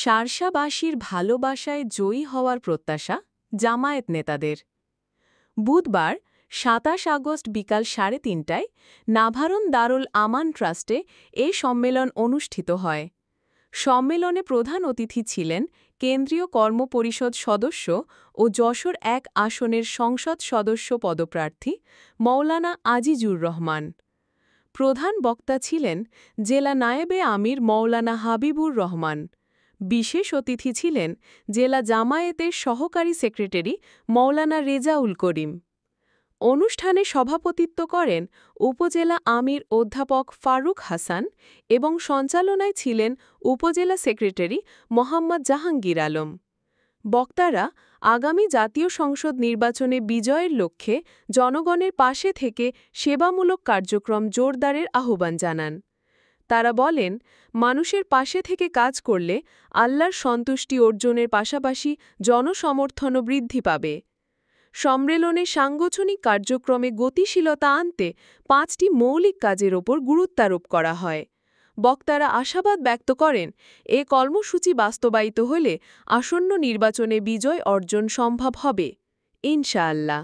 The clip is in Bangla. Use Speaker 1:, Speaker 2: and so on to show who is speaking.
Speaker 1: শার্শাবাসীর ভালোবাসায় জয়ী হওয়ার প্রত্যাশা জামায়াত নেতাদের। বুধবার ২৭ আগস্ট বিকাল ৩:৩০টায় নাভারণ দারুল আমান ট্রাস্টে এ সম্মেলন অনুষ্ঠিত হয়। সম্মেলনে প্রধান অতিথি ছিলেন কেন্দ্রীয় কর্মপরিষদ সদস্য ও যশোর ১ আসনের সংসদ সদস্য পদপ্রার্থী মৌলানা আজিজুর রহমান। প্রধান বক্তা ছিলেন জেলা নায়েবে আমির মৌলানা হাবিবুর রহমান। বিশেষ অতিথি ছিলেন জেলা জামায়াতের সহকারী সেক্রেটারি মৌলানা রেজাউল করিম। অনুষ্ঠানে সভাপতিত্ব করেন উপজেলা আমির অধ্যাপক ফারুক হাসান এবং সঞ্চালনায় ছিলেন উপজেলা সেক্রেটারি মোহাম্মদ জাহাঙ্গীর আলম। বক্তারা আগামী জাতীয় সংসদ নির্বাচনে বিজয়ের লক্ষ্যে জনগণের পাশে থেকে সেবামূলক কার্যক্রম জোরদারের আহ্বান জানান। তারা বলেন, মানুষের পাশে থেকে কাজ করলে আল্লাহর সন্তুষ্টি অর্জনের পাশাপাশি জনসমর্থনও বৃদ্ধি পাবে। সম্মেলনে সাংগঠনিক কার্যক্রমে গতিশীলতা আনতে ৫টি মৌলিক কাজের ওপর গুরুত্বারোপ করা হয়। বক্তারা আশাবাদ ব্যক্ত করেন, এ কর্মসূচি বাস্তবায়িত হলে আসন্ন নির্বাচনে বিজয় অর্জন সম্ভব হবে, ইনশাআল্লাহ।